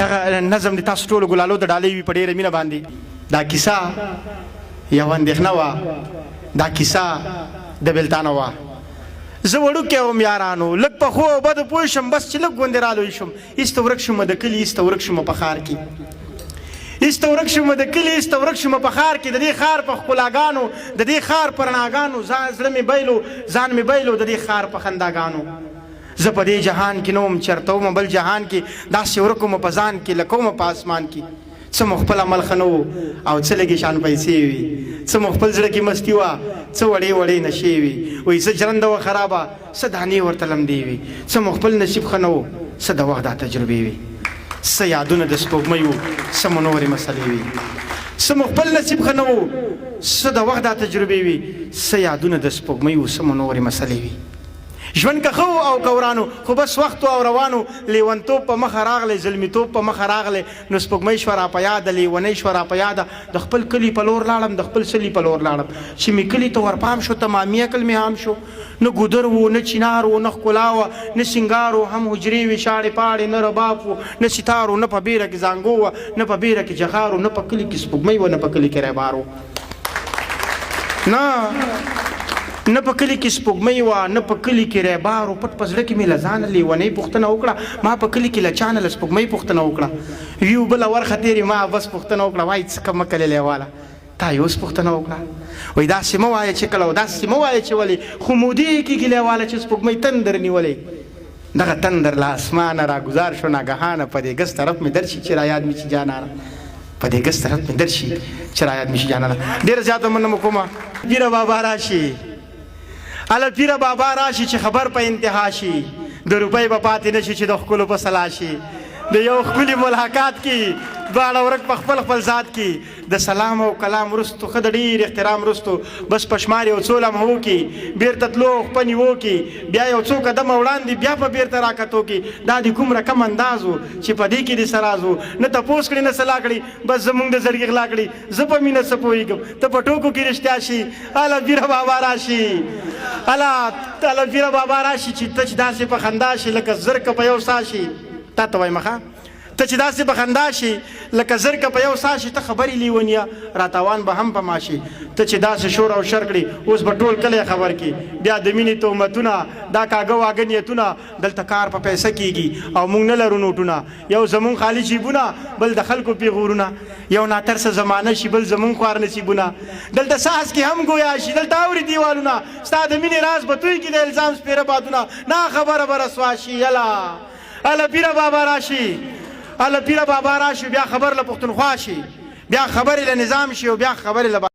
نظم د تاسو ټولو ګلالو د ډالۍ وي په ډېره مینه باندې. دا کیسه یوه اندېښنه وه، دا کیسه د بېلتانه وه. زه وړوکی وم یارانو، لږ په ښو او بدو پوه شم، بس چې لږ غوندې رالوی شم. ایسته ورک شومه د کلي، ایسته ورک شومه په ښار کې، ایسته ورک شومه د کلي، ایسته ورک شومه په ښار کې. د دې ښار په ښکلاګانو، د دې ښار په رڼاګانو، زړه مې بیلو، ځان مې بیلو د دې ښار په خنداګانو. زه په دې جهان کې نه وم، چېرته ومه بل جهان کې، داسې ورک ومه په ځان کې لکه ومه په اسمان کې. څه مو خپل عمل ښه نه و او څه لږې شان پیسې وي، څه مو خپل زړه کې مستی وه، څه وړې وړې نشې وي. وایي څه ژرنده وه خرابه، څه دانې ورته لمدې وي. څه مو خپل نصیب ښه نه و، څه د وخت دا تجربې وي. څه یادونه د سپوږمۍ وو، څه مو نورې مسلې وي. څه مو خپل نصیب ښه نه و، څه د وخت دا تجربې وي. څه یادونه د سپوږمۍ وو، څه مو نورې مسلې وي. ژوند که ښه و او که ورانو، خو بس وخت او روانو. لیونتوب په مخه راغلی، زلمیتوب په مخه راغلی، نو سپوږمۍ شوه را په یاده، لیونۍ شوه را په یاده. د خپل کلي په لور لاړم، د خپل سلي په لور لاړم. چې مې کلي ته ورپام شو، تمامي عقل مې عام شو. نه ګودر و، نه چینار و، نه ښکلا وه، نه سینګار و، هم حجرې وې شاړې پاړې، نه رباب و، نه ستار و، نه په بیره کې زانګو وه، نه په بیره کې جغار و، نه په کلي کې سپوږمۍ وه، نه په کلي کې ریبار و. نه په کلي کې سپوږمۍ وه، نه په کلي کې ریبار و. پټ په زړه کې مې له ځانه لیونۍ پوښتنه وکړه، ما په کلي کې له چا نه له سپوږمۍ پوښتنه وکړه. ویو بله ورخه تېرې ما بس پوښتنه وکړه، وایي څه کمه کلې لیواله تا یې اوس پوښتنه وکړه. وایي داسې مه وایه چې کله، داسې مه وایه چې ولې، خو مودې کېږي لیواله چې سپوږمۍ تندر نیولې. دغه تندر له اسمانه راګزار شو ناګهانه، په دې ګس طرف مې درشي چې رایاد مې شي جانانه، په دې ګس طرف مې درشي چې رایاد مې شي جانانه. ډېره زیاته مننه مو کومه. پیره بابا راشي، اله پیره بابا راشي چې خبر په انتها شي. د روپۍ به پاتې نه شي چې د ښکلو په سلا شي. د یو ښکلي ملاقات کې دواړه ورک په خپل خپل ذات کې. د سلام او کلام وروستو ښه د ډېر احترام وروستو بس په شمار یو څو لمحه وکړي، بېرته تلو خپه نیوو کې، بیا یو څو قدمه وړاندې بیا په بېرته راکتو کې. دا د کوم رقم انداز و چې په دې کې دې څه راز و، نه تپوس کړي نه صلاح کړي، بس زمونږ د زړګي غلا کړي. زه په مینه څه پوهېږم، ته په ټوکو کې رښتیا شي. اله پیره بابا راشي، اله پیره بابا راشي چې ته چې داسې په خندا شي لکه زرکه په یو سا شي. تا ته وایم ښه، ته چې داسې په خندا شي لکه زرکه په یو سا شي. ته خبرې لیونیه راتاوان به هم په ما شي. ته چې داسې شور او شر کړي اوس به ټول کلی خبر کړي. بیا د مینې تهمتونه، دا کاږه واږه نیتونه. دلته کار په پیسه کېږي او موږ نه لرو نوټونه. یو زمونږ خالي جیبونه، بل د خلکو پیغورونه. یو ناترسه زمانه شي، بل زمونږ خوار نصیبونه. دلته ساس کې هم گویا شي، دلته اوري دیوالونه. ستا د مینې راز به توی کې د الزام سپېره بادونه. نا خبره به رسوا شي. اله پیره بابا راشي، اله پیره بابا راشي، بیا خبر له پښتونخوا شي، بیا خبرې له نظام شي او بیا خبرې له